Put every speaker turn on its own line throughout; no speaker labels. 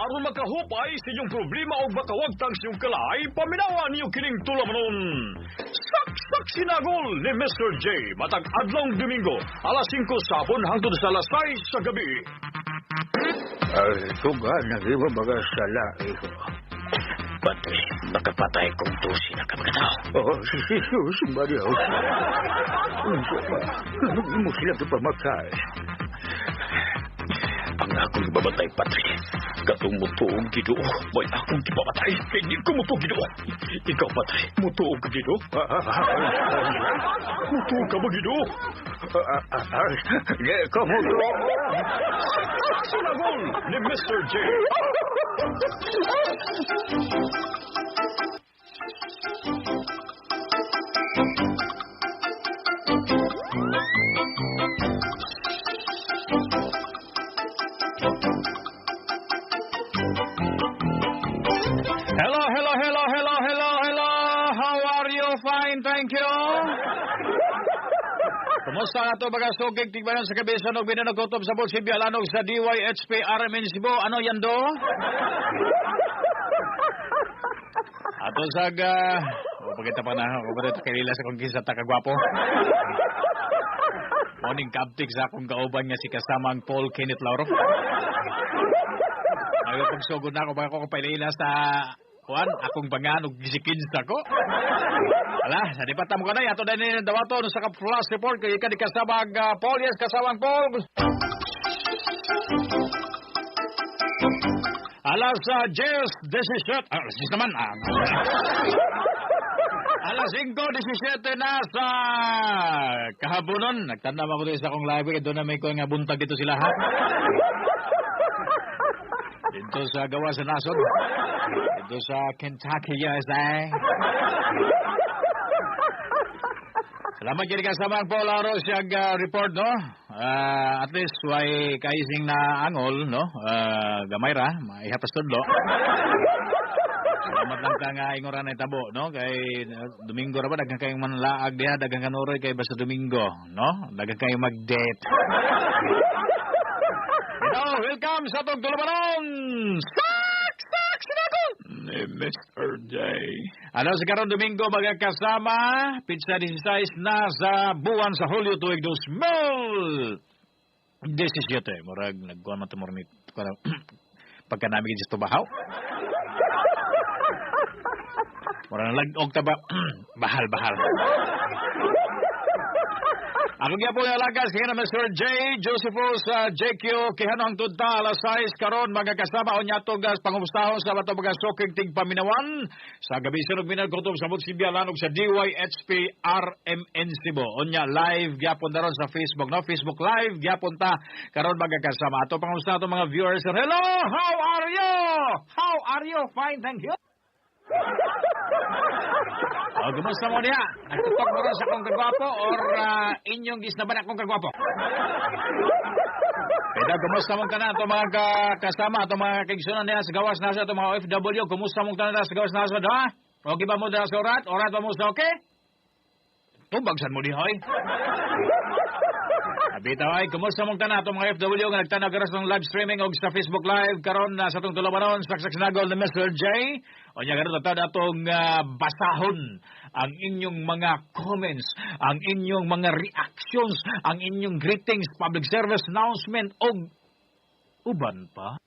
aron makahupay sa inyong problema o makawagtang sa inyong kalay, paminawan niyo kining tulamanon. Saksak sinagol ni Mr. J. Matag adlong Domingo, alas 5 sa hapon hangtod sa alas 6 sa gabi.
Tugan, nag-iba baga sa lahi ko.
Patoy, makapatay kong tusi na kamagataw.
Si Maria. Ano mo sila pamakay?
Ang akong ibabatay, Patri. Katong mutuog, Ginoo. May akong ibabatay. Hindi ko mutuog, Ginoo. Ikaw, Patri, mutuog ka, Ginoo. Mutuog ka ba, Ginoo?
Ikaw mutuog.
Sinagol ni Mr. J. Hello. How are you? Fine, thank you. Kumusta na ito mga sugig? Tigbanan sa kabisan o binanagotob sa Bolsibia Lanog sa DYHP RMN Cebu. Ano yan do? Ato saga. Pagkita pa na ako. Pagkita kanila sa kong kisa takagwapo. Morning kaptik sa akong kauban nga si kasamang Paul Kenneth Lauro. Ayaw pagsugod na ako. Baka ako kapailila sa... Juan, akong banganog gisikins ako. Ala, sa di patam ko na yato din dawato sa ka-flash report kay ka di kasabang Paul, yes, kasabang Paul. Alas 10:17. Alas 10 naman. Alas 5:17 na sa kahabonon. Nagtanda ako dito sa akong live kay doon na may ko nga buntag dito sila ha. Dito sa gawa sa nasod. Dito sa Kentucky, USA. Salamat kini kasama ang Paul Aro siya report, no? At least, way kaising na angol, no? Gamay ra, maihapas tudlo. Salamat lang ka nga ingoran na itabo, no? Kay Domingo ra ba, dagang kayong manlaag diha, dagang kanuroy kay basta Domingo, no? Dagang kayong mag-date. Welcome sa itong tulabanon! Sak! Sinagol!
Ni Mr. J.
Ano sa karon Domingo magkasama, pizza 16 na sa buwan sa Hulyo tuig 2017. Murag nagkuhan man tumormit pagka namin dito bahaw. Murag naglag-og taba bahal. Ako nga po yung alagas kaya na Mr. J. Josephus JQ kihanong tudta alas 6 karon magkakasama o niya tugas pangumustahon sa bato mga sokig tig paminawan sa gabi sinog minagkutob sa Bolsibia Lanog sa DYHP RMN Cebu. O niya live gyapon daron sa Facebook, no? Facebook live gyapon ta karon magkakasama. Ato pangumusta ato mga viewers. Hello! How are you? How are you? Fine, thank you. Kumusta mo niya? Nagtutok mo rin sa akong kagwapo or inyong gisnaban akong kagwapo? Kaya kumusta mong tanan itong mga kasama, itong mga kaigsunan niya sa gawas nasa, itong mga OFW, kumusta mong tanan sa gawas nasa, ha? Okay ba mo dahil sa orat? Orat ba mo sa okay? Tumbagsan mo di, hoy? Bitaw ay, kumusta mong tanan itong mga FW nga nagtanag karas ng live streaming o sa Facebook Live karon sa itong tulabanon, saksak sinagol ni Mr. J. O niya karon tatawad atong basahon ang inyong mga comments, ang inyong mga reactions, ang inyong greetings, public service announcement o uban pa.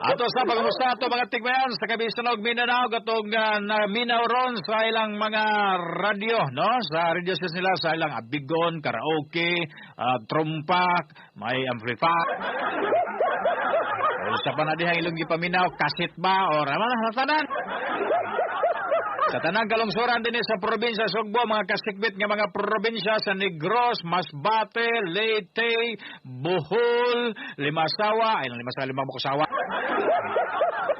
Ato sa pagkamusta ato mga tigmayan sa Kabisanog, Mindanao, katong Minaw ron sa ilang mga radio, no? Sa radio station nila, sa ilang abigon, karaoke, trumpak, may amplifier. Sa panadihang ilong gipaminaw, kasit ba? O raman sa tanan. Sa tanang kalungsuran din sa probinsya Sugbo, mga kasikbit nga mga probinsya sa Negros, Masbate, Leyte, Bohol, Limasawa, ay Limasawa, Limamukusawa.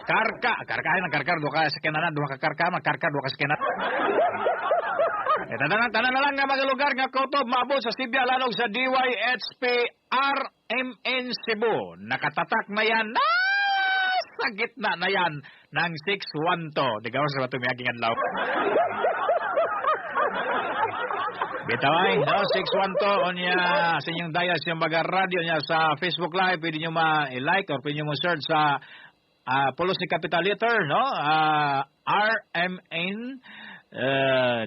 Karka, duha ka sakyanan, duha ka karka, duha ka sakyanan. Tanan na lang nga mga lugar nga kutob maabot sa Sibya Lanog sa DYHP RMN Cebu. Nakatatak na yan sa gitna na yan ng 612. Di ka sa bato may aking adlaw. Bitaway, no? 612 on niya sa inyong dayas yung mga radio niya sa Facebook Live. Pwede nyo ma-like or pwede nyo ma-search sa Policy Capital Letter, no? RMN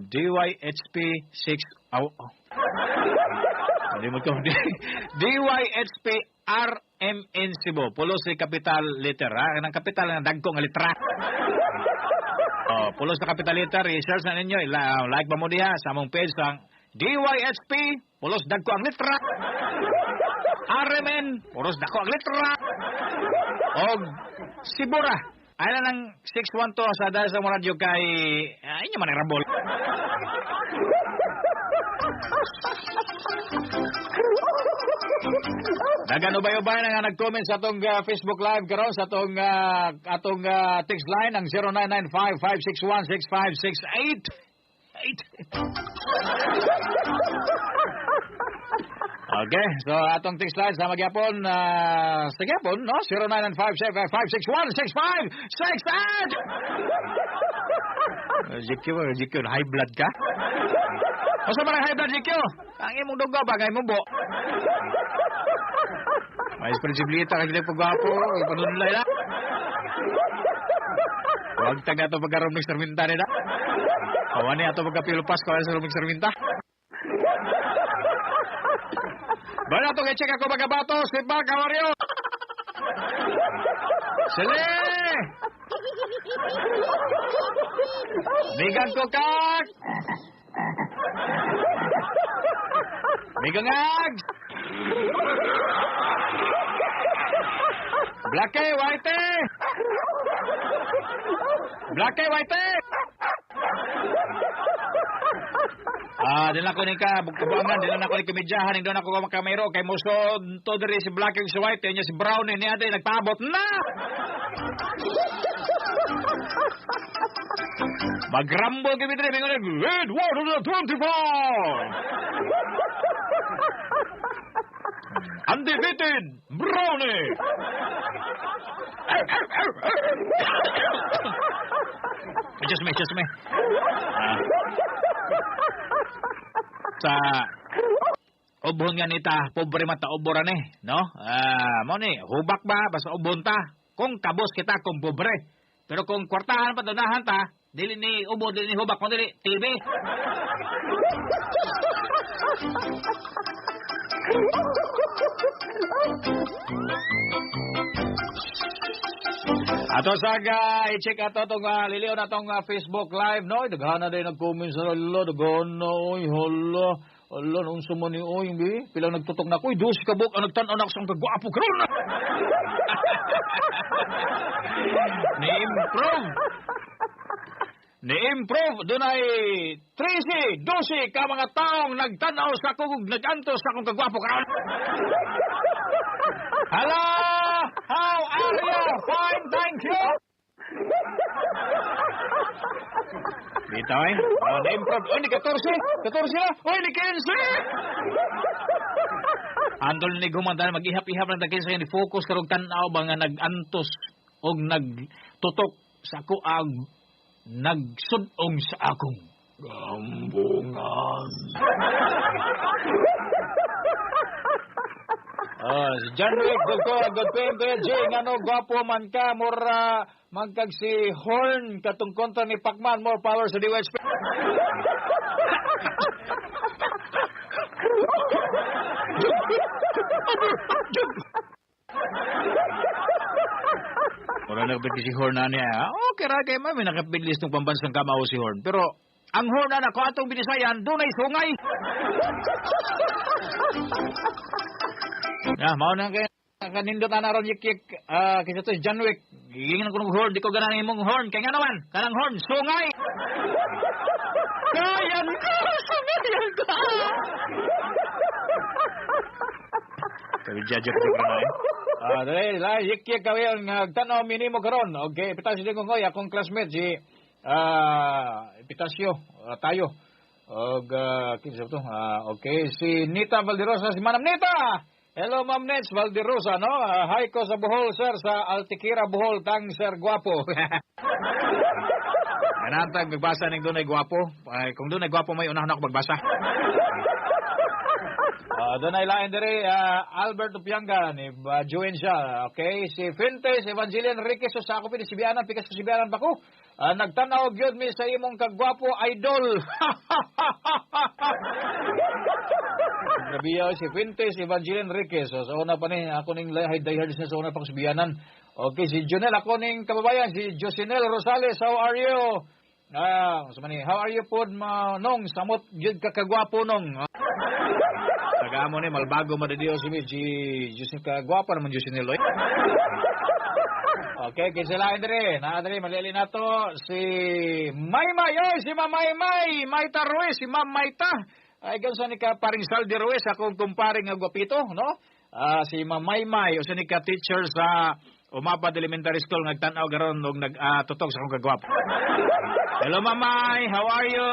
DYHP 6... Hindi mo ito. DYHP RMN Cebu. Policy Capital Letter. Ang kapital ng dagkong litra. Pulos na Capital Letter. I-search na ninyo. Like ba mo diha sa among page ang DYHP. Pulos dagko ang litra. RMN. Pulos dagko ang litra. O Sibura. Ay na ng 612 sa dahil sa mga radyo kay... inyo man irabol. Nagano-bayo-bayo na nga nag-comment sa atong Facebook Live karon sa atong text line ang 0995-561-6568. Okay, so atong text line sa magyapon sa gyapon, no? 0995-561-6568. GQ, high blood ka? Masa ba high blood, GQ? Ang imong dugo ba kay mubo? May responsibility ka gid pagwapo, ipanunlay na. Huwag taga ito pagkaroon ng serminta nila. Kawan niya ito pagkapilupas ko sa ruming serminta. Bala ito i-check ako magabato. Si Bag, how are you? Sili! Bigan ko kak! Bigangag! Blake, white! Blake, white! Dila ko ni ka bukabangan, dila na ko ni kamedyahan, doon ako makamero kay muso to diri si Black ug si White, nya si Brown ni ate nagpaabot na. Magrambo kami diri bingon red 124. Undefeated Brownie. Just me. Sa ubon nga nita, pobre mata uboran no? Mo ni, hubak ba basta ubon ta? Kung kabos kita kung pobre. Pero kung kwartahan pa donahan ta, dili ni ubon, dili ni hubak, kung dili TV. Ato saga i-check ato tong liliw na tong Facebook Live, no? Daghan na din nag-comment sa lalo, daghan na, oy, hala. Hala, noon sa mani, oy, hindi. Pilang nagtutok na, oy, dos kabuk, ang nagtanaw na kasang kagwapo, karoon na! Ni-improve, doon ay 13, 12 ka mga taong nagtanaw sa kung nagantos sa kung kagwapo, karoon. Hello! How are you? Fine, thank you! Dito eh. Na-improve. Ni 14 na. Ni 15! Andol ni gumantan, mag-ihap-ihap ng takin sa ni focus karong tanaw ba nga nag-antos o nagtutok sa ako ang nagsudong sa akong gambungan. Si John Wick, good paying J, ngano gwapo man ka, mura magkag si Horn, katong kontra ni Pacman, more power sa DWHP. Mura nagpili si Horn na niya, okay ra kay mami, nakapidlis ng pambansang kamao si Horn. Pero, ang Horn na ko atong binisayan, doon ay sungay. Mau na kay kanindot na ron yik kisa to John Wick. Gigingin ko ng horn, di ko ganahan imong horn. Kaya nga naman, kanang horn, sungay. Kayan ka, sungayan ka. Sabi judge ko na dali, yik kaway ang tanaw minimo karon. Okay, Pitasyo din ko ngoy, akong classmate si Pitasyo, tayo. Og kinsa to? Okay, si Nita Valderosa, si Manam Nita. Hello, Ma'am Nets Valderosa, no? Hi ko sa Bohol, sir, sa Altikira, Bohol, tang sir, guwapo. Kanantag, magbasa ng doon ay guwapo. Kung doon ay guwapo, may unahon ako magbasa. Doon ay lain diri Albert Upianga ni join siya. Okay, si Fintes Evangelian Enriquez sa ako pili Sibianan pikas sa Sibianan pa ko. Nagtanaw gyud mi sa imong kagwapo idol. Gabiya si Fintes Evangelian Enriquez. So una pa ni ako ning diehard na sa una pang Sibianan. Okay, si Jonel ako ning kababayan si Josinel Rosales, how are you? How are you po nong samot gyud ka kagwapo nong. Tagamo ni malbago madadiyo si Jessica gwapa naman Josinel oy. Okay, kisalain dire. Naadre malili nato si Maymay oy, si Maymay, Mayta Ruiz, si Ma'am Mayta. Ay ganso ni ka paring Saldi Ruiz akong kumpare nga gwapito, no? Si Ma'am Maymay usa ni ka teacher sa Umapad Elementary School nagtan-aw garon og nagtutok sa akong kagwapo. Hello Mamay, how are you?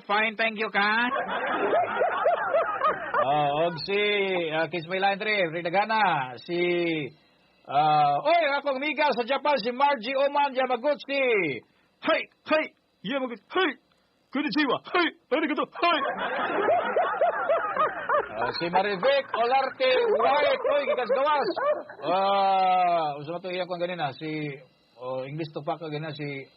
Fine, thank you ka. Og si Kismaylan Dre, Rinagana, si oy, akong miga sa Japan, si Margie Oman Yamaguchi. Hey, Yamaguchi, hey, konnichiwa, hey, arigato, hey. Si Marivic Olarte White, oy, gikas gawas. Usa to iya ko ganina, si English to pa ka ganina, si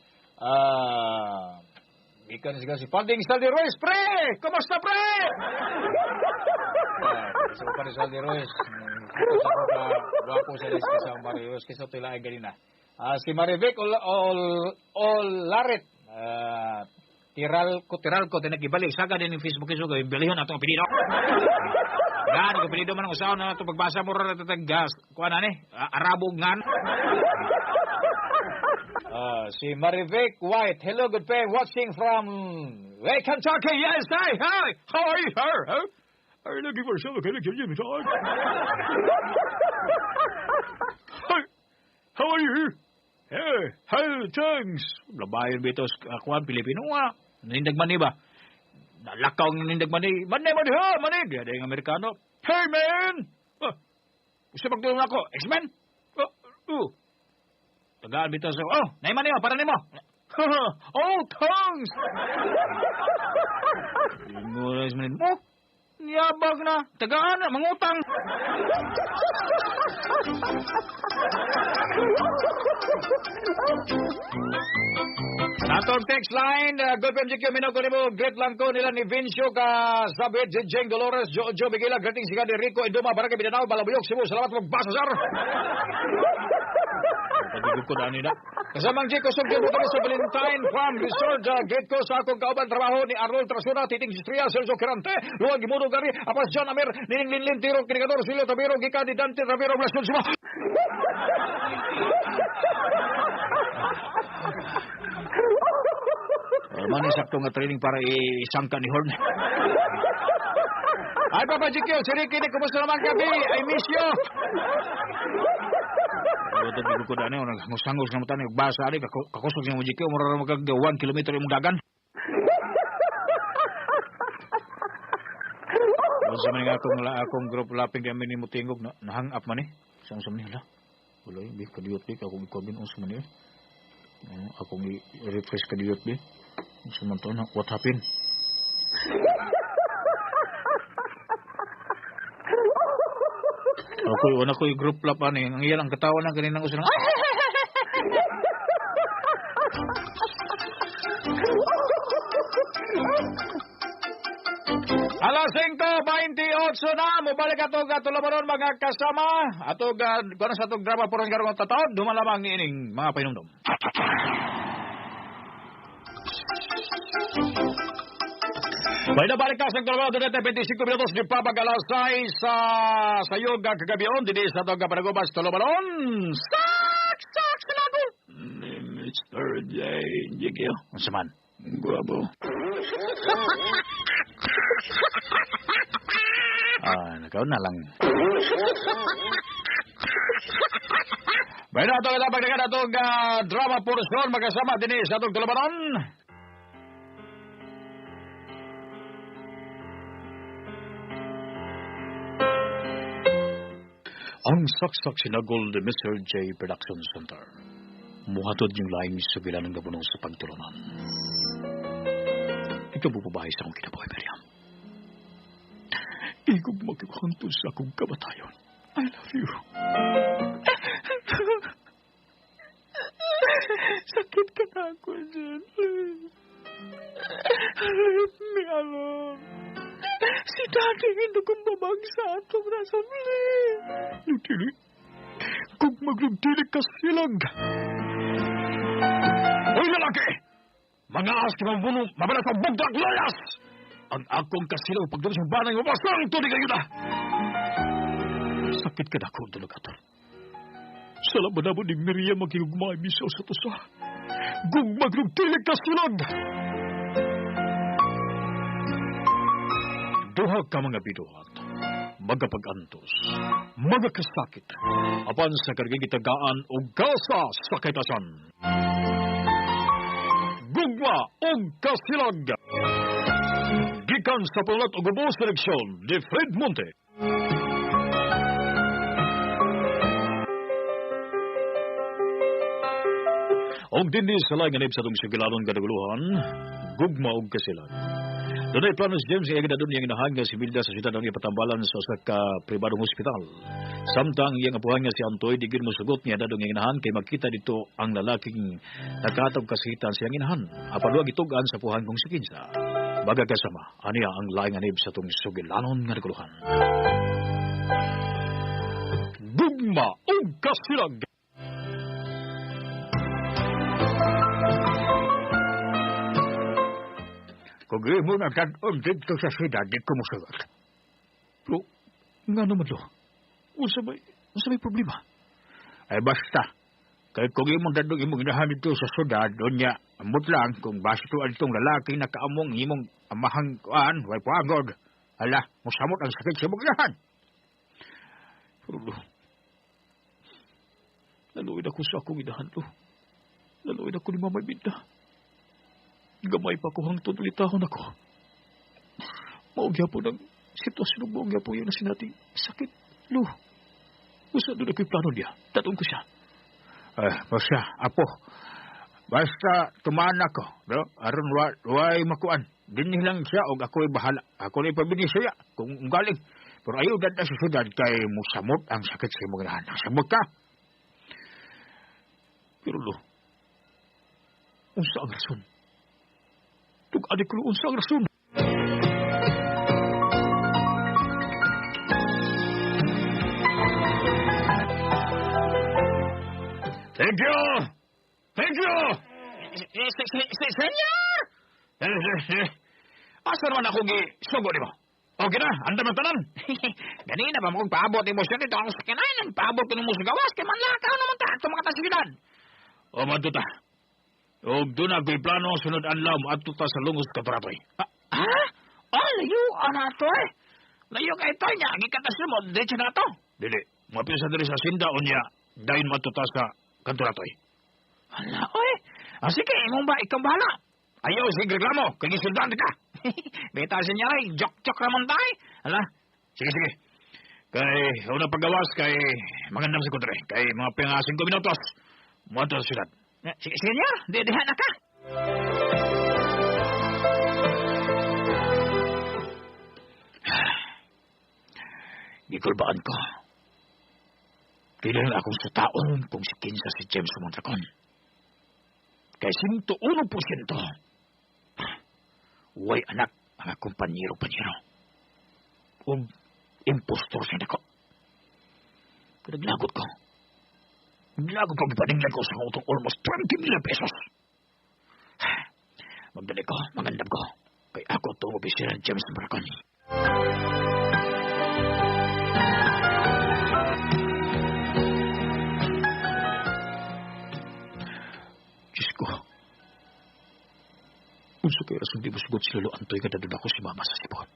ikan si Panding Saldi Ruiz, pre! Kumusta, pre? Sa pa ni Saldi Ruiz. Guwapo sa Ruiz sa Marius. Kisa ito ilang ganina. Si Marivic Olaret. Tiral ko. Tinagibalik. Saga din yung Facebook iso. Bilihon na itong apelido. Yan, ang apelido man ang usaw na ito. Pagbasa mo rin ito gas. Kuha na ni. Arabo ngan. Si Marivic White. Hello, good friend. Watching from Kentucky. Yes, hi. How are you, sir? Huh? Are you looking for a show? Can you give me time? Hi. How are you? Hey, thanks. Labayan bito akuan Pilipino nga. Nanindag man ba? Nalakaw ng nanindag man manig. Ada yung Amerikano. Hey, man! Gusto magtulong ako. X-Men? Tagaan bito sa... naiman niyo, para nimo. Thanks! Ingulis mo. Yabag na. Tagaan na, mangutang. Sa atong text line, good PMGQ, minaw ko nimo, great lang ko nila ni Vincio ka Sabit, Jeng Dolores, Jojo Bigila, grating si Gadi Rico, Induma, Barangay Mindanao, Balabuyok, Cebu, salamat magbasa, sir. Pagigod ko na nila. Kasamang Jiko, sugyo mo kami sa Valentine Farm Resort, great ko sa akong kauban trabaho ni Arnold Trasura, Titing Istria, Sergio Quirante, Luwag Gimudo Gari, Apas John Amir, Nining Linlin, Tiro, Kinigador, Silio Tabiro, Gika, Di Dante, Raviro, Blaston, Sima. Man, isakto nga training para isangka ni Horn. Ay, Papa Jikyo, si Ricky, kumusta naman kami? I miss you. Ito, di ko daan yun. Nagsanggos na mata, nagbasa rin. Kakusog niya mo, Jikyo. Mura magkag 1 kilometer yung dagan. Sa mga akong group laping kami ni Mutingog, nahang up man eh. Saan man eh, wala yung kadiyot eh. Akong ikabin o sa man eh. Akong i-refresh kadiyot eh. Samantala, what happened? Ako yung group lap ani, ang iyan ang katawa ng kaninang usan. Alas 5:28 na, mubalik atog tulabaron mga kasama. Atog kuno sa atog drama puron karong tataod, dumalamang niining mga painumdum. May nabalik ka sa Colorado na 25 minutos di pa pag-alasay sa sayog kagabion dini sa Toga Panagubas Tolobalon. Sak sinagol. Mr. J. Jigyo. Masaman. Guwabo. Nakaw na lang. May na ito pagdagan itong drama portion magkasama dini sa Toga Tolobalon. Ang saksak sinagol de Mr. J. Production Center. Muhatod yung laing sa bilan ng gabunong sa pagtulunan. Ikaw bubabahay sa akong kinabuhay, Miriam.
Igog magkakantod sa akong kamatayon. I love you.
Sakit ka na ako dyan. Let me alone. Si Daddy hindi kong babagsa atong rasabli.
Nagdili. Kung maglugdili ka silang. Hoy lalaki! Mga as ka mabuno, mabalas ang bugdak layas! Ang akong kasilaw pagdalos ng banay mo, basang tunig kayo na! Sakit ka na ako, dalagatol. Salamat na mo ni Miriam magigugmay misaw sa tusa. Kung maglugdili ka silang! Duha ka mga biduhat, magapag-antos, magakasakit, apan sa karigitagaan o gasa sa kaitasan. Gugma o kasilag. Gikan sa pulat o gubo seleksyon ni Fred Monte. Og dinhi sa laing anib sa itong sigilanon kadaguluhan, gugma o kasilag. Doon ay planos James ay agad doon yung inahan nga si Milda sa siyudad ng ipatambalan sa usa ka pribadong hospital. Samtang iyang apuhan nga si Antoy, digin mo sugot niya dadong yung inahan kay makita dito ang lalaking nakatog kasitan siyang inahan. Apaluag itugan sa apuhan kong si Kinsa. Baga kasama, aniya ang laing anib sa itong sugilanon nga naguluhan. Gugma o kasilag!
Kung mo nagkataon dito sa siyudad, di ko musugot.
Pero, nga naman lo, unsa may problema?
Ay basta, kay kung imong dadong imong inahan dito sa siyudad, doon niya, amot lang kung basto itong lalaki na kaamong imong amahang kuan, way pagod. Hala, musamot ang sakit sa imong inahan.
Pero lo, naluwid ako sa akong inahan lo. Naluwid ako ni Mamay Binda. Gamay pa ko hangtod ulitahon ako. Maugya po ng sitwasyon ng maugya po yun na sinating sakit. Lo, gusto doon ako'y plano niya. Tatong ko siya.
Basta, apo. Basta tumaan ako. No? Aron way makuan. Dinih lang siya o ako'y bahala. Ako na ipabini siya kung galing. Pero ayaw dada sa sudad kay musamot ang sakit sa imong inahan. Samot ka.
Pero lo, unsa ang rason? Tug adik ko unsa ang rason?
Thank you! Thank you!
Senyor! Asa naman ako gisugo di mo? Okay na, anda man tanan. Ganina ba mo kung paabot mo siya dito ang sakinanan, paabot ko mo sa gawas, kay manlakaw naman ta, ito mga tasigidad.
O maduta. O doon ako'y plano sunod anlam at tuta sa lungos katuratoy.
Ha? Layo, to eh. Layo kay ito niya, gikantas mo, dito na to.
Dili, mapisa diri sa sinda o niya, dahin matuta sa katuratoy.
Hala, oy. Sige, imong ba, ikaw bahala. Ayaw, sige reklamo, kay gisuldan ka. Beta siya ay, joke naman tayo. Hala,
sige. Kay, una paggawas, kay magandang si Kudre. Kay mga pingasing 5 minutos, muwato sa siyudad.
Sige niya, dihan na ka.
Gikulbaan ko. Kailan akong sa taon kung si Kinsa si James Mondragon. Kay 101%. Way anak ang akong panyero. O impostor siya nako. Naglagot ko. Ipaninglan ko sa utong almost 20 million pesos. Magdali ko, mangandam ko. Kay ako itong opisira ng James Mondragon. Diyos ko. Unso kay rason di mo sugot si Lolo Antoy kada doon ako si Mama sa Sipon.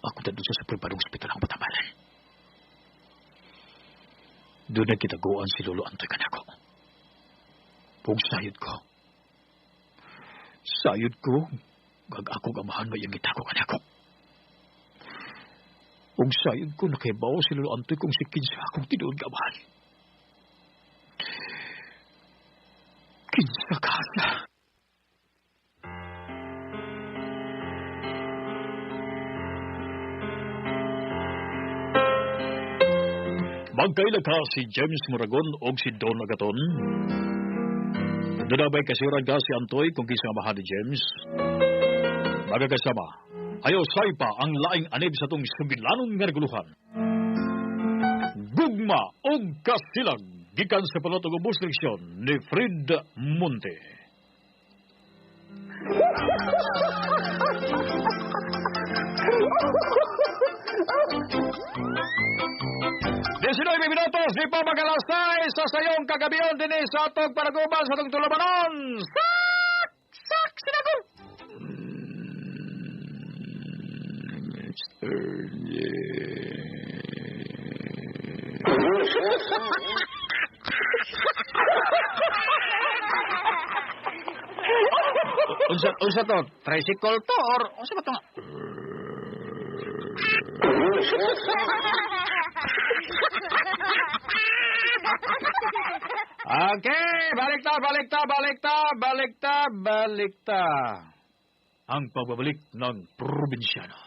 Ako na doon sa pribadong hospital ang Batambalan. Doon na kitaguan si Lolo Antoy kanako. Pug sayod ko. Gag ako gamahan mo yung gitako kanako. Pug sayod ko nakaibaw si Lolo Antoy kung si Kinsa akong tinuod gamahan. Kinsa kasa. Magkaila ka si James Moragon o si Don Agaton? Doon ba'y kasiran ka si Antoy kung kisama ni James? Magkakasama, ayaw say pa ang laing anib sa tong sugilanon nga reguluhan. Gugma o kasilag, gikan sa palotong obstruksyon ni Fred Monte. May minutos, di pa magalasay sa sayong kagabiyon din sa atong paraguban sa atong tulabanon. Sak, sinagol! Unsa to? Tricycle to or unsa ba to? Okay, balikta. Ang pagbabalik ng probinsyano.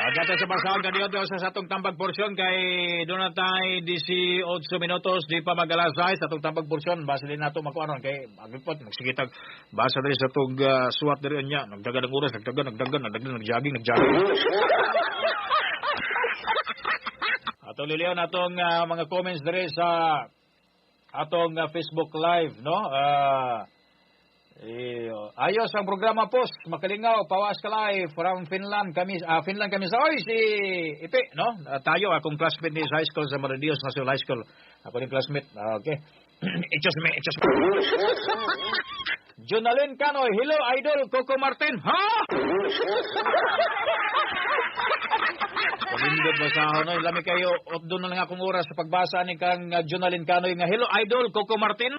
Agad sa basahan kanyo sa atong tambag porsyon kay doon na tayo 18 minutos di pa magalasay sa atong tambag porsyon. Basa din nato makuanon kay agipot magsigitag basa din sa atong suwat diri niya. Nagdagan ng oras, nagjogging. Ato liliw na atong mga comments diri sa atong Facebook Live, no? Ayos ang programa post, makalingaw, pawas kalay from Finland kami sa oy si Ipe, no? Tayo akong classmate ni high school sa Maradios National High School. Ako ni classmate. Okay. It's me. Jonalyn Canoy, hello idol Coco Martin. Ha? Pagindot basahon no, lami kayo ot doon na lang akong oras sa pagbasa ni kang Jonalyn Canoy nga hello idol Coco Martin.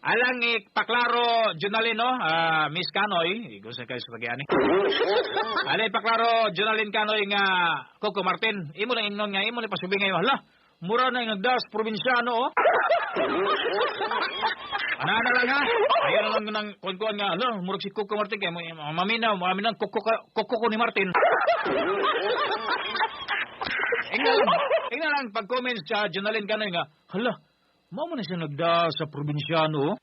Alang paklaro Jonalyn no, Miss Canoy, gusto kayo sa tagiani. Alay paklaro Jonalyn Canoy nga Coco Martin, imo lang ingnon nga imo ni pasubing ngayon. Hala, mura na yung das probinsyano oh. Ana lang ha. Ayan na lang ng kuan nga ano, murag si Coco Martin kay maminaw Coco ko ni Martin. Ingnan lang pag-comment sa Jonalyn Canoy nga, hala, mao man siya nagda sa probinsyano.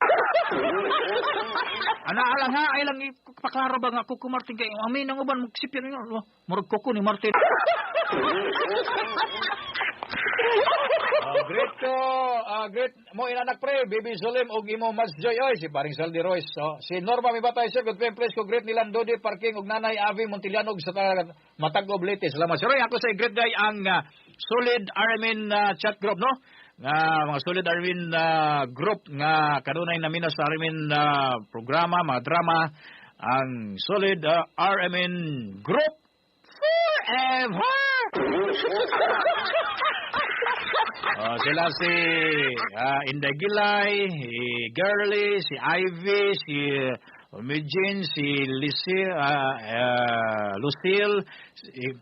Ana lang ha, ay lang ipaklaro ba nga Coco Martin kay amin ang uban magsipir niyo, murag Coco ni Martin. Great mo inanak pre, Bibi Solim og imo Mas Joy oy si paring Saldi Royce. So, si Norma Mibatay sir, good friend ko great nilang Dodi Parking og Nanay Avi Montiliano og sa Matag Oblete. Salamat sir. Ako sa great guy ang Solid Armin chat group no. Nga mga Solid Armin group nga kanunay namin sa Armin programa, mga drama ang Solid Armin group forever. Sila si Inday Gilay, si Girly, si Ivy, si Mijin, si Lucille, si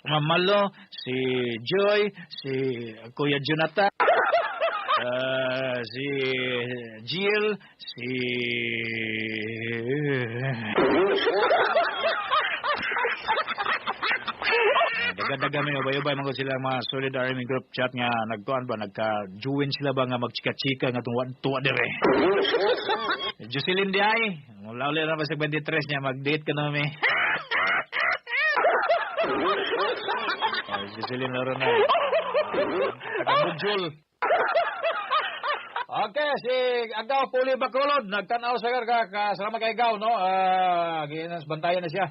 Mamalo, si Joy, si Kuya Jonathan, si Jill, si daga-daga may ubay-ubay mga sila mga Solid Army group chat nga nagkuan ba nagka-join sila ba nga magchika-chika nga tuwa dire. Jocelyn di ay mula ulit na ba sa 23 niya mag-date ka na may. Jocelyn laro na. Taga-Bujol. Okay, si Agaw Puli Bacolod nagtanaw sa karga salamat kay Agaw no. Ginas bantayan na siya.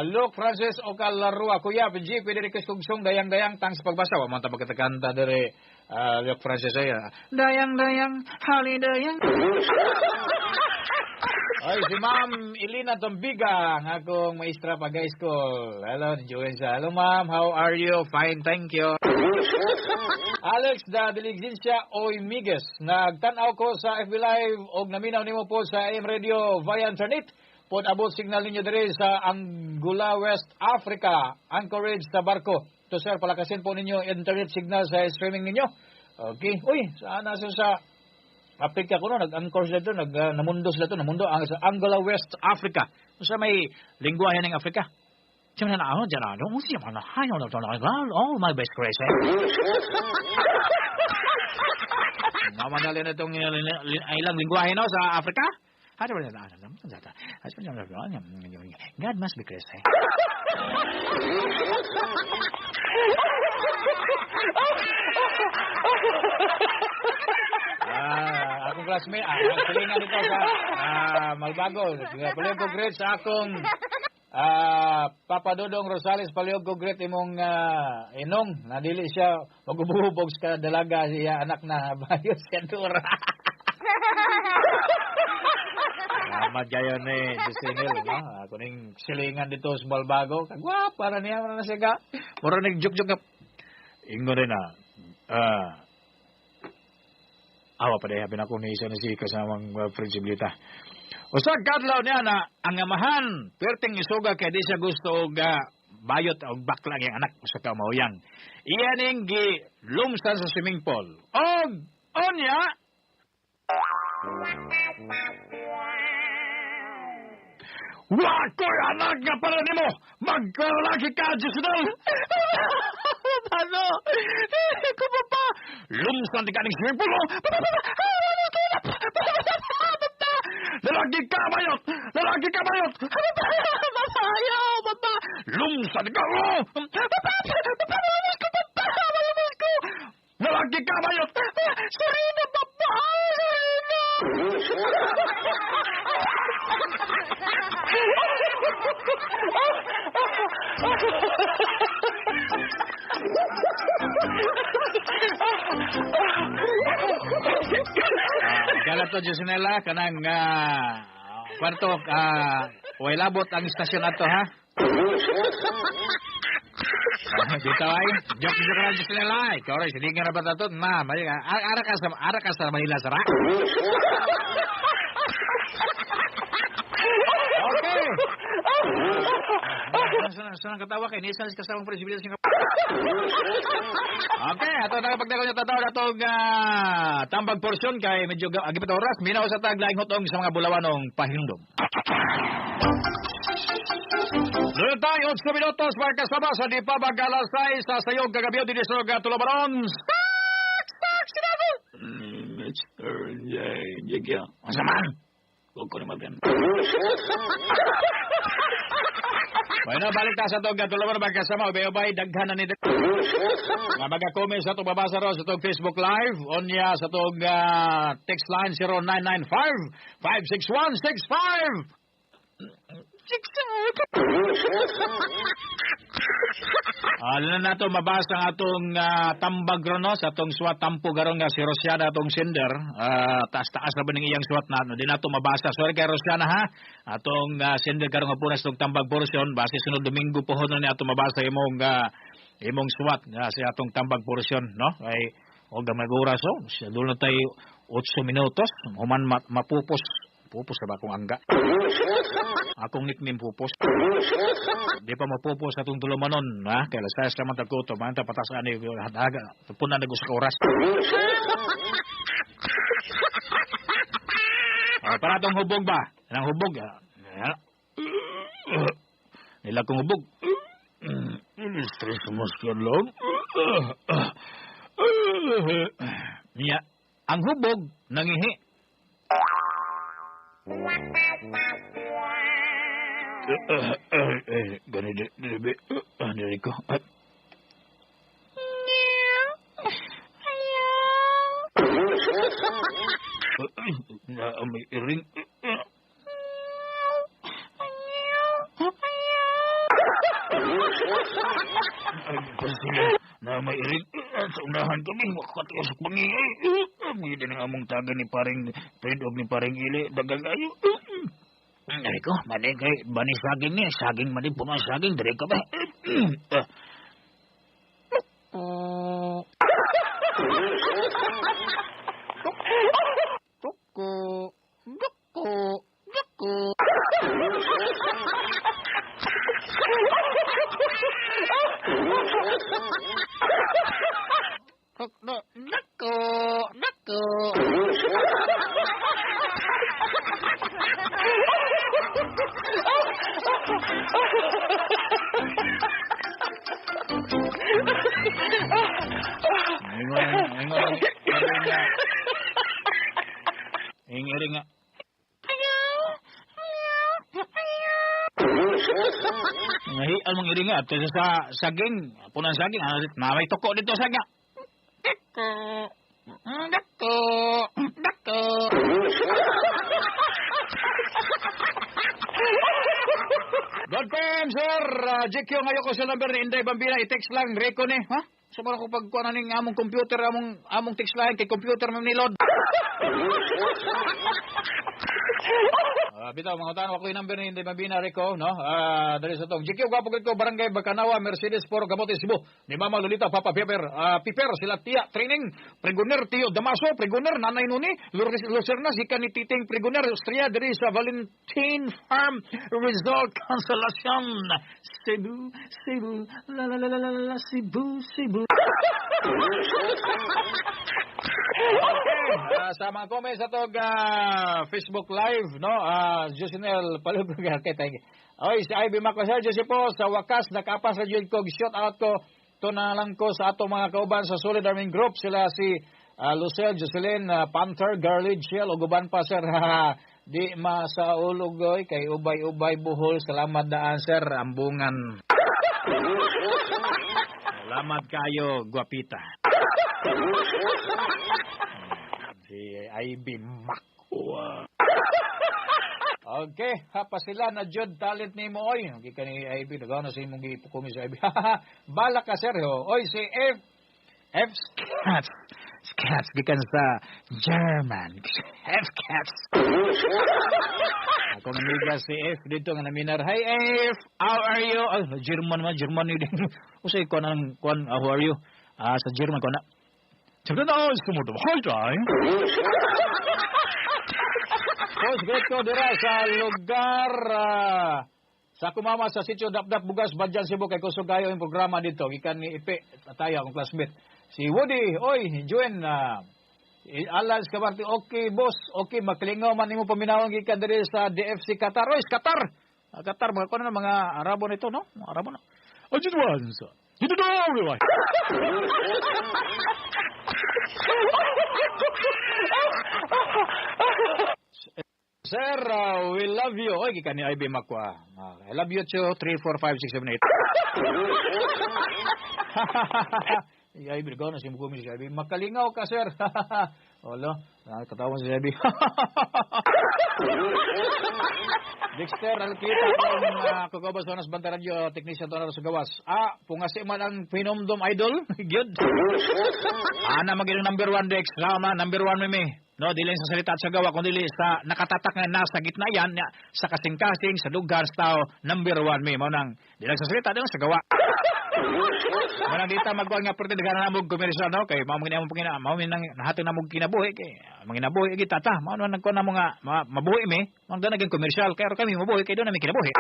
Luke Francis Ocalarua, Kuya, PG, pwede rin kastugsong dayang-dayang tang sa pagbasa. Wa man ta pagkatakanta dere Luke Francis ay dayang-dayang, halidayang. Ay, si Ma'am Elena Tombiga, ang akong maestra pa high school. Hello, enjoy sa. Hello, Ma'am, how are you? Fine, thank you. Alex da Diligencia Oimiges, nagtanaw ko sa FB Live og naminaw nimo po sa AM Radio via internet. Pod abot signal ninyo dire sa Angola, West Africa, Anchorage sa barko. To sir, palakasin po ninyo internet signal sa streaming ninyo. Okay. Uy, saan nasa sa Africa ko no, nag-anchor sila doon, namundo ang sa Angola, West Africa. Sa may lingwahe ng Africa.
Jangan ako dyan, don't see man. Hayo na tolong all my best grace.
Mamadali na itong ilang lingwahe no, sa Africa?
God must be grace.
Akong classmate, silingan dito sa Malbago. Palihog ko great sa akong Papa Dodong Rosales, palihog ko great imong inong. Nadili siya, magububog sa dalaga siya, anak na bayos siya dura. Salamat kayo ni Jusinil, no? Kuning silingan dito sa Malbago. Kagwapa na niya, na siya ka. Mura nag-juk-juk ka. Ingo rin awa pa dahil ako ni isa na si kasamang prinsibilita. Usag kadlaw niya na ang amahan, perting isuga kaya di siya gusto og bayot o baklang yung anak sa kamauyang. Iyan yung lumsan sa swimming pool. Og, onya, wako'y anak nga pala ni mo! Magkalaki ka, Jusinal! Paano? Ko pa! Lumsan di ka ng swimming pool, oh! Lalaki ka, bayot! Lalaki ka, bayot! Ayaw, baba! Lumsan ka, oh! Mabawas ko! Lalaki ka, bayot! Sarina, baba! Galat to, Jusinela, kanang kwarto, way labot ang istasyon ato, ha? Dito ay, joke ka lang, Jusinela, ikaw rin, silingan na ba ito? Ara ka sa Manila, Sara? Okay. Saan katawa kay Nisan sa kasamang presibilidad siya. Okay, ato nakapagdako niya tataw atong tambag porsyon kay medyo agipit oras. Minaw sa taglaing hotong sa mga bulawanong pahindom. Doon tayo 8 minutos para kasama sa di pa mag-alasay sa sayog kagabiyo din sa Tulabaron. Stop! Sinabi! Mr. Jagya. Masaman! Huwag ko naman yan. Bueno, balik ta sa itong Tulabaron magkasama. Ubay-ubay, daghan na nito. Nga mag-comment sa itong babasa ro sa itong Facebook Live. Onya sa itong text line 0995-561-65. Alam na nato mabasa ang atong tambag ron sa atong swat tampo garon nga si Rosiana atong sender. Taas-taas na ba ng iyang swat na di nato mabasa. Sorry kay Rosiana ha. Atong sender karon nga punas tong tambag porsyon base sunod Domingo pohon na ni ato mabasa imong swat nga si atong tambag porsyon no. Ay og gamay oras so dulo na tay 8 minutos human mapupos. Pupos na ba akong angga? Akong nickname Pupos. Di pa mapupos atong tulumanon, ha? Kaya lasayas naman tagkuto, manta patasaan ni hadaga. Punan na gusto ka oras. Para itong hubog ba? Anong hubog? Nila kong hubog. Stress mo siya lang. Niya, ang hubog nangihi. Ganito, dili ko. May iring. Na may iring. Sa unahan kami, makakatiusok pangingay. May din ang among taga ni paring Pedog ni paring Ili. Dagang ayo. Ay ko, mali kay bani saging ni. Saging mali po mga saging. Dari ka ba? Tuko. Duko. Duko. Nako.
Ingiri nga. Ngahi, almang iri nga. Ito sa saging. Punang saging. May toko dito sa nga. Dako.
God time, sir. GQ ngayon ko sa number ni Inday Bambina. I-text lang. Reco ni. Ha? Sumara ko pagkuha na ng among computer, among text line. Kay computer mo nilod. Bitaw, mga tanong ako yung number ni Inday Bambina, Reco, no? Dali sa tong. GQ, gwapo ko, Barangay Bacanawa, Mercedes, Poro, Camotes, Cebu. Ni Mama Lolita, Papa Piper, Piper, sila Tia, Training, Pregoner, Tio Damaso, Pregoner, Nanay Nuni, Lucernas, Hika ni Titing, Pregoner, Austria, diri sa Valentine Farm, Rizal, Consolacion, Cebu, la la la la la, Cebu. Okay, sa mga comments sa tog Facebook Live, no? Josinel Palubruga, kay tayo. Oy, si Ivy Macosel, Josipo, sa wakas, nakapas na dyan ko, shout out ko, to na lang ko sa ato mga kauban sa Solid Arming Group, sila si Lucelle, Jocelyn, Panther, Garlid, Shell, o guban pa, sir, di masaulogoy, kay ubay-ubay buhol, salamat daan, sir, ambungan. Salamat kayo, guwapita. Si Ivy Macua. Okay, hapa sila na jud talent ni mo oy. Okay ka ni Ivy, nagaw na sa imong gipukumi sa Ivy. Bala ka sir ho. Oy si F Scats gikan sa German. F Cats. Ako namiga si F dito nga naminar. Hi F, how are you? German ni din. Usay ko nang how are you? Sa German ko na. Tignan na sumuto. Hi time. Post great ko dira sa lugar sa kumama sa sitio Dapdap Bugas Badyan Cebu kay kusog kayo yung programa dito gikan ni Ipe Ataya akong classmate si Woody oy join Alans Kabarte okay boss okay maklingaw man nimo paminawon gikan diri sa DFC Qatar oy Qatar mga kuno mga Arabo nito no mga Arabo na just once you don't know everyone. Sir, we love you. Oy, gikan ni Ivy Macua. I love you too. 3, 4, 5, 6, 7, 8. Ivy, ikaw na simugumi si Ivy. Makalingaw ka, sir. Wala, katawan si Ivy. Dexter, alkita kung kakabas ko nas Banta Radio, technician to na sa gawas. Pungasi man ang Pinomdom Idol. Good. Ana maging number 1, Dex. Rama, number 1 mimi. No, dili sa salita at sa gawa, kundi sa nakatatak nga nasa gitna yan, sa kasing-kasing, sa lugar, sa tao, number 1 may, maunang, di lang sa salita, di lang sa gawa. Manang dita magkuhan nga pwede, nagana na mong komersyal, no, kay mamangin na mong nahatong na mong kinabuhi, kay manginabuhi, kita ta, maunang nagkuhan na mga mabuhi may, maunang naging komersyal, kaya kami mabuhi, kaya doon namin kinabuhi.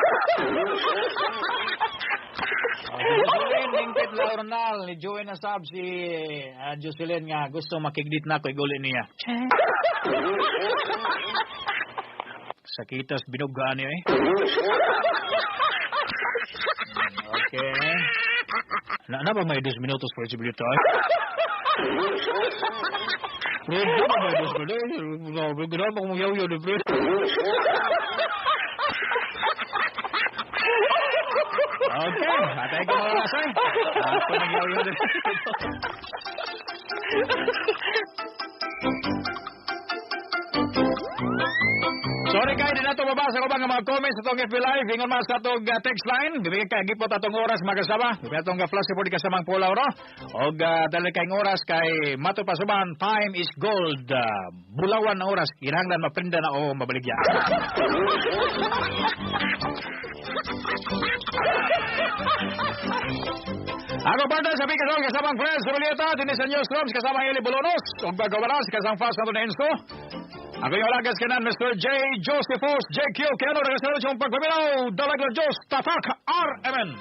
Jocelyn, Lingkit Laurnal, ni Joey na sab si Jocelyn nga gusto makigdit na ko iguli niya. Sakitas binugaan niya eh. Okay. Na ba may 2 minutos for sibilita eh? Fred, na ba may 2 minutos? Gano'n mo kung yaw-yaw ni Fred. Okay, atay ko mga lasay. Ako nagyaw-yaw din. Sorry kayo din nato mabasa ko ba nga mga comments atong FB Live. Ingon mas atong text line. Bibigyan ka gipot atong oras magkasama. Bibigyan atong flash report kasamang pulaw ro. O dali kayong oras kay mato pasuban. Time is gold. Bulawan na oras. Kinahanglan maprinda na o mabaligya. Ako partner sa Picasol kasamang friends sa Julieta. Dinis sa Newsrooms kasamang Eli Bolonos. O gagawalas kasang fast na ito na Enzo. Ako yung alagas kanan, Mr. J. Josephus, JQ, kaya ano, nagasalan siyang pagpaminaw, Dalag na Diyos, Tatak, RMN.